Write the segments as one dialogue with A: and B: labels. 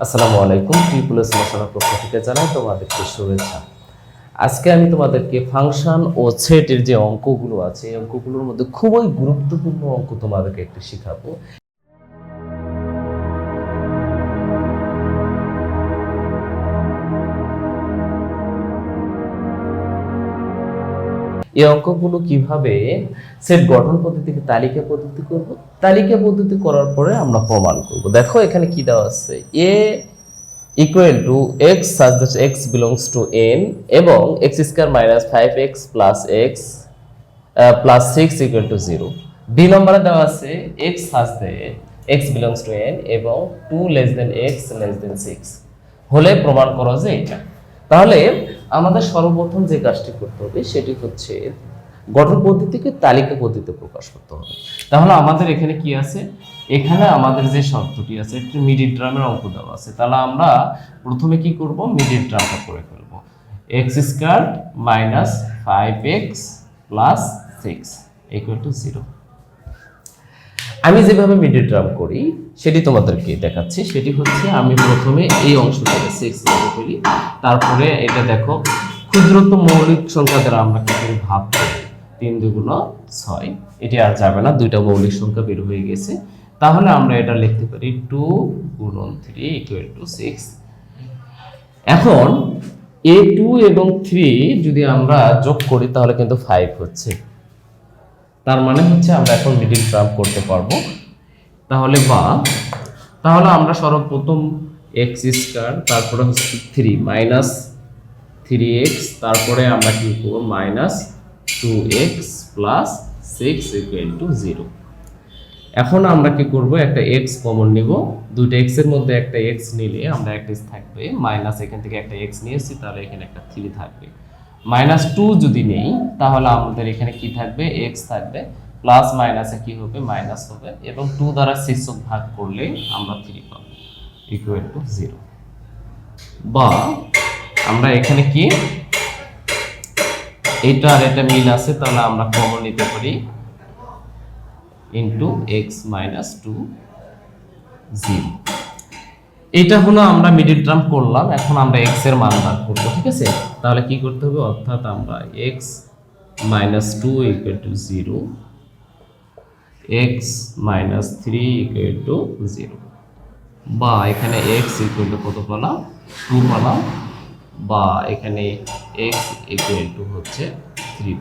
A: আসসালামু আলাইকুম। Triple S মশালার পক্ষ থেকে জানাই তোমাদেরকে শুভেচ্ছা। আজকে আমি তোমাদেরকে ফাংশন ও সেটের যে অঙ্কগুলো আছে এই অঙ্কগুলোর মধ্যে খুবই গুরুত্বপূর্ণ অঙ্ক তোমাদেরকে একটু শেখাবো। এই অঙ্কগুলো কিভাবে সেট গঠন পদ্ধতি থেকে তালিকা পদ্ধতি করব, তালিকা পদ্ধতি করার পরে আমরা প্রমাণ করব। দেখো এখানে কি দেওয়া আছে, এ equal to x such that x belongs to n এবং x square minus 5x plus x plus 6 equal to 0। B নম্বরে দেওয়া আছে x such that x belongs to n এবং 2 less than x less than 6 হলে প্রমাণ করো যে এটা। তাহলে আমাদের সর্বপ্রথম যে কাজটি করতে হবে সেটি হচ্ছে গঠন পদ্ধতিকে তালিকা পদ্ধতিতে প্রকাশ করতে হবে। তাহলে আমাদের এখানে কি আছে, এখানে আমাদের যে শর্তটি আছে একটি মিডিল টার্মের অঙ্ক দেওয়া আছে। তাহলে আমরা প্রথমে কি করব, মিডিল টার্মটা করে ফেলব। x square minus 5x plus 6 equal to 0। আমি যেভাবে মিডিল টার্ম করি সেটি তোমাদেরকে দেখাচ্ছি। সেটি হচ্ছে আমি প্রথমে এই অংশটাকে 6 লিখে ফেলি, তারপরে এটা দেখো ক্ষুদ্রতম মৌলিক সংখ্যা দ্বারা আমরা কি করি, ভাগ করি। 3 দুগুণ 6, এটি আর যাবে না, দুইটা মৌলিক সংখ্যা বের হয়ে গেছে। তাহলে আমরা এটা লিখতে পারি 2 গুণন 3 ইকুয়াল টু 6। এখন এই 2 এবং 3 যদি আমরা যোগ করি তাহলে কিন্তু 5 হচ্ছে। তার মানে হচ্ছে আমরা এখন মিডিল টার্ম করতে পারবো। তাহলে আমরা সর্বপ্রথম x স্কয়ার, তারপরে হচ্ছে 3 মাইনাস 3x, তারপরে আমরা কি করব minus 2x plus 6 equal to 0। এখন আমরা কি করব, একটা x কমন নিব। দুইটা x এর মধ্যে একটা x নিলে আমরা একটা থাকবে মাইনাস, এখান থেকে একটা x নিয়েছি তাহলে এখানে একটা 3 থাকবে। মাইনাস 2 যদি নেই তাহলে আমাদের এখানে কি থাকবে, x থাকবে, প্লাস মাইনাসে কি হবে, মাইনাস হবে, এবং 2 দ্বারা 6 ভাগ করলে আমরা 3 পাবো ইকুয়াল টু 0। বা আমরা এখানে কি এটা আর এটা মিল আছে, তাহলে আমরা কমন নিতে পারি ইনটু x মাইনাস 2 0। এটা হলো আমরা মিডিল টার্ম করলাম। এখন আমরা x এর মান বার করব, ঠিক আছে? তাহলে কি করতে হবে, অর্থাৎ আমরা x minus 2 equal to 0, x minus 3 equal to 0, বা এখানে x ইকুয়াল টু কত পেলাম, 2 পেলাম, বা এখানে x ইকুয়াল টু হচ্ছে 3।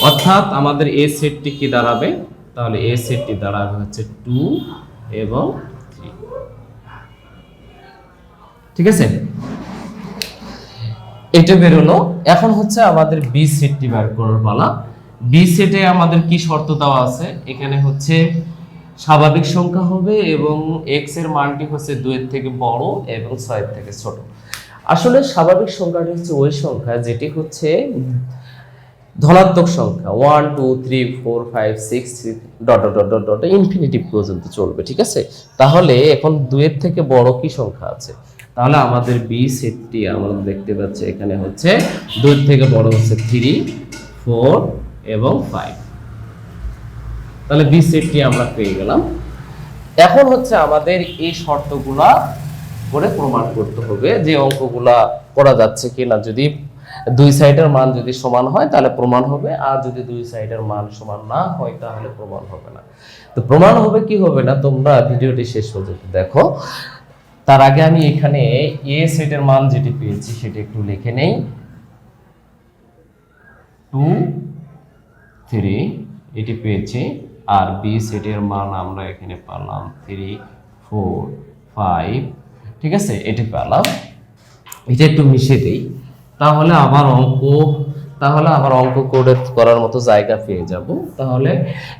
A: অর্থাৎ আমাদের a সেটটি কি দাঁড়াবে, তাহলে a সেটটি দাঁড়াবে হচ্ছে 2 এবং 3, ঠিক আছে? এটা বেরোলো। এখন হচ্ছে আমাদের বি সেটটি বের করার পালা। বি সেটে আমাদের কি শর্ত দেওয়া আছে, এখানে হচ্ছে স্বাভাবিক সংখ্যা হবে এবং x এর মানটি হচ্ছে 2 এর থেকে বড় এবং 6 এর থেকে ছোট। আসলে স্বাভাবিক সংখ্যাটি হচ্ছে ওই সংখ্যা যেটি হচ্ছে ধনাত্মক সংখ্যা 1 2 3 4 5 6 dot dot dot dot infinitive পর্যন্ত চলবে, ঠিক আছে? তাহলে এখন 2 এর থেকে বড় কি সংখ্যা আছে, তাহলে আমাদের বি সেটটি আমরা দেখতে পাচ্ছি এখানে হচ্ছে 2 এর থেকে বড় হচ্ছে 3 4 এবং 5। তাহলে বি সেটটি আমরা পেয়ে গেলাম। এখন হচ্ছে আমাদের এই শর্তগুলা করে প্রমাণ করতে হবে যে অঙ্কগুলা করা যাচ্ছে কিনা। যদি দুই সাইডের মান যদি সমান হয় তাহলে প্রমাণ হবে, আর যদি দুই সাইডের মান সমান না হয় তাহলে প্রমাণ হবে না। তো প্রমাণ হবে কি হবে না তোমরা ভিডিওটি শেষ পর্যন্ত দেখো। তার আগে আমি এখানে এ সেটের মান যেটি পেয়েছি সেটি একটু লিখে নেই। 2 3 এটি পেয়েছি, আর বি সেটের মান আমরা এখানে পেলাম 3 4 5, ঠিক আছে? এটি পেলাম। এটা একটু মিশে দেই, তাহলে আবার অঙ্ক কোড করার মতো জায়গা পেয়ে যাব। তাহলে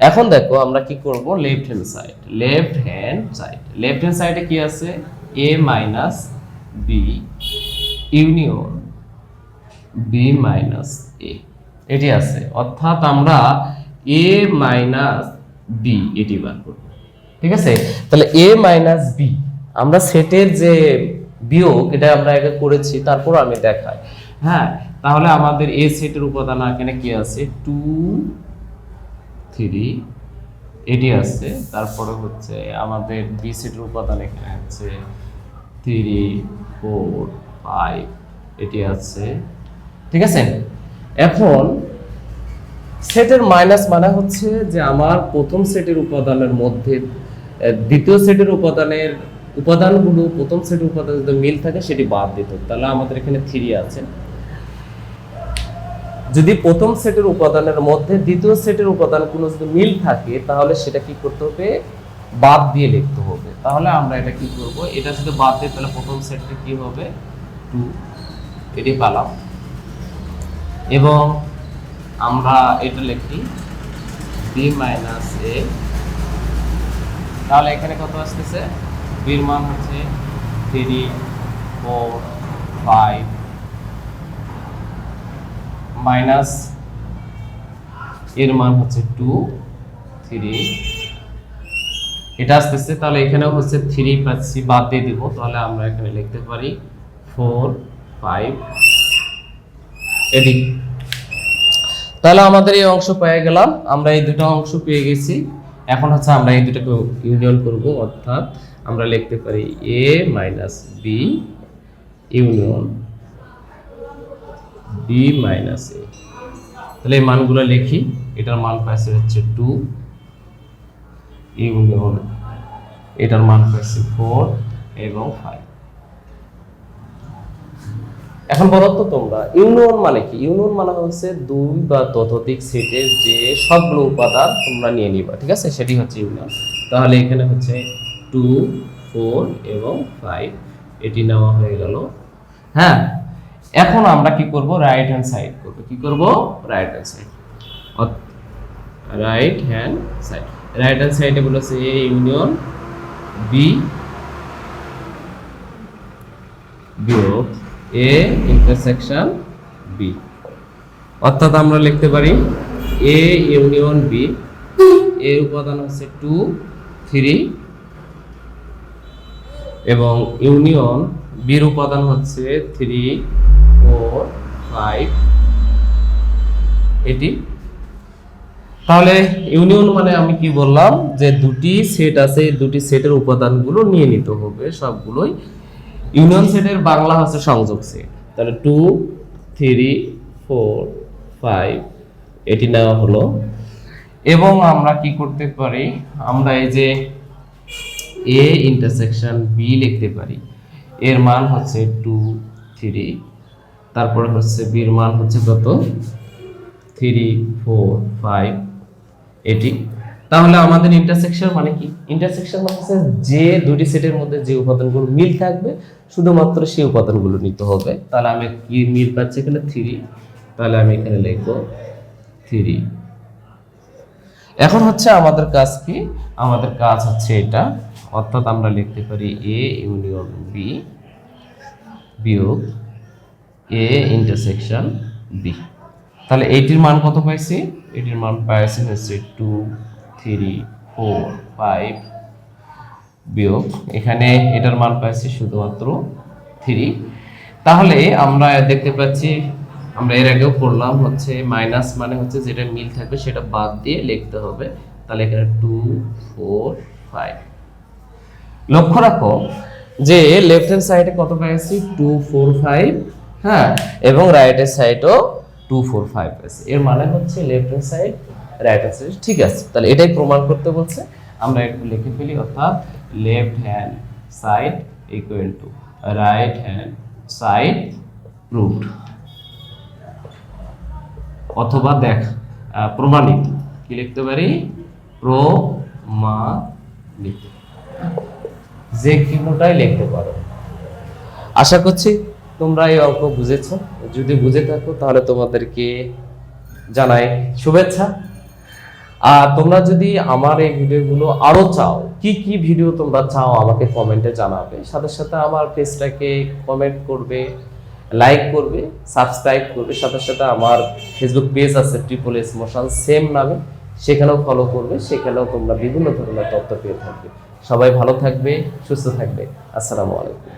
A: এখন দেখো আমরা কি করব, লেফট হ্যান্ড সাইডে কি আছে, a minus B union B minus A, এটি আছে। অর্থাৎ আমরা a মাইনাস বি এটি বার করব, ঠিক আছে? তাহলে a মাইনাস বি আমরা সেটের যে বিয়োগ এটা আমরা আগে করেছি, তারপর আমি দেখাই। হ্যাঁ, তাহলে আমাদের এ সেটের উপাদান এখানে কি আছে, 2 3 এটি আছে। তারপরে হচ্ছে আমাদের বি সেটের উপাদান এখানে আছে 3 4 5 এটি আছে, ঠিক আছে। এখন সেটের মাইনাস মানে হচ্ছে যে আমার প্রথম সেটের উপাদানের মধ্যে দ্বিতীয় সেটের উপাদানগুলো প্রথম সেটের উপাদান যদি মিল থাকে সেটি বাদ দিতে হবে। তাহলে আমাদের এখানে 3 আছে, যদি প্রথম সেটের উপাদানের মধ্যে দ্বিতীয় সেটের উপাদানগুলো যদি মিল থাকে তাহলে সেটা কি করতে হবে, বাদ দিয়ে লিখতে হবে। তাহলে আমরা এটা কি করব, এটা যদি বাদ দিই তাহলে প্রথম সেটটা কি হবে 2, এটি পেলাম। এবং আমরা এটা লিখি b মাইনাস a, তাহলে এখানে কত আসতেছে, b এর মান হচ্ছে 3 4 5 মাইনাস এর মান হচ্ছে 2 3, এটা আসতেছে। তাহলে এখানেও হচ্ছে 3 পাচ্ছি, বাদ দিয়ে দিব। তাহলে আমরা এখানে লিখতে পারি 4 5 এটি। তাহলে আমাদের এই অংশ পেয়ে গেলাম, আমরা এই দুটো অংশ পেয়ে গেছি। এখন হচ্ছে আমরা এই দুটোকে ইউনিয়ন করব, অর্থাৎ আমরা লিখতে পারি a minus b union b minus a। তাহলে এই মানগুলো লিখি, এটার মান পাইছে হচ্ছে 2 ইউনিয়ন এটার মান পাইছে 4 এবং 5। এখন বলো তো তোমরা ইউনিয়ন মানে কি? ইউনিয়ন মানে হচ্ছে দুই বা ততোধিক সেটের যে সবগুলো উপাদান তোমরা নিয়ে নিবা, ঠিক আছে, সেটি হচ্ছে ইউনিয়ন। তাহলে এখানে হচ্ছে 2 4 এবং 5 এটি নেওয়া হয়ে গেল। হ্যাঁ, এখন আমরা কি করব, রাইট হ্যান্ড সাইড করব। কি করব, right hand side. Right hand side, right hand সাইডে বলেছে a ইউনিয়ন b বিয়োগ a ইন্টারসেকশন b, অর্থাৎ আমরা লিখতে পারি a ইউনিয়ন b এর উপাদান হচ্ছে 2 3 এবং ইউনিয়ন b এর উপাদান হচ্ছে 3 4 5 এটি। তাহলে ইউনিয়ন মানে আমি কি বললাম, যে দুটি সেট আছে, দুটি সেটের উপাদানগুলো নিয়ে নিতে হবে সবগুলোই। ইউনিয়ন সেটের বাংলা হচ্ছে সংযোগ সেট। তাহলে 2 3 4 5 এটি নেওয়া হলো। এবং আমরা কি করতে পারি, আমরা এই যে a ইন্টারসেকশন b লিখতে পারি। এর মান হচ্ছে 2 3, তারপরে হচ্ছে b এর মান হচ্ছে কত 3 4 5 এটি। তাহলে আমাদের ইন্টারসেকশন মানে কি, ইন্টারসেকশন মানে হচ্ছে যে দুটি সেটের মধ্যে যে উপাদানগুলো মিল থাকবে শুধুমাত্র সেই উপাদানগুলো নিতে হবে। তাহলে আমি কি মিল পাচ্ছি এখানে 3, তাহলে আমি এখানে লিখবো 3। এখন হচ্ছে আমাদের কাজ কি, আমাদের কাজ হচ্ছে এটা, অর্থাৎ আমরা লিখতে পারি a ইউনিয়ন b বিয়োগ a ইন্টারসেকশন b। তাহলে এইটির মান কত পাইছি, এটির মান পাইছি হচ্ছে 2 3 4 5 বিয়োগ এখানে এটার মান পাইছি শুধুমাত্র 3। তাহলে আমরা দেখতে পাচ্ছি, আমরা এর আগেও পড়লাম হচ্ছে মাইনাস মানে হচ্ছে যেটা মিল থাকবে সেটা বাদ দিয়ে লিখতে হবে। তাহলে এখানে 2 4 5। লক্ষ্য রাখো যে লেফট হ্যান্ড সাইডে কত পাইছি 2 4 5, হ্যাঁ, এবং রাইট হ্যান্ড সাইডও 2 4 5 আছে। এর মানে হচ্ছে left hand side right hand side ঠিক আছে। তাহলে এটাই প্রমাণ করতে বলছে, আমরা একটু লিখে ফেলি, অর্থাৎ left hand side equal to right hand side proved, অথবা দেখ প্রমাণিত। কি লিখতে পারি, প্রমাণিত, যে কোনোটাই লিখতে পারো। আশা করছি তোমরা এই অঙ্ক বুঝেছো। যদি বুঝে থাকো তাহলে তোমাদেরকে জানাই শুভেচ্ছা। আর তোমরা যদি আমার এই ভিডিওগুলো আরো চাও, কি কি ভিডিও তোমরা চাও আমাকে কমেন্টে জানাবে। সাথে সাথে আমার পেজটাকে কমেন্ট করবে, লাইক করবে, সাবস্ক্রাইব করবে। সাথে সাথে আমার ফেসবুক পেজ আছে ট্রিপল এস মোশন সেম নামে, সেখানেও ফলো করবে। সেখানেও তোমরা বিভিন্ন ধরনের তথ্য পেয়ে থাকবে। সবাই ভালো থাকবে, সুস্থ থাকবে। আসসালামু আলাইকুম।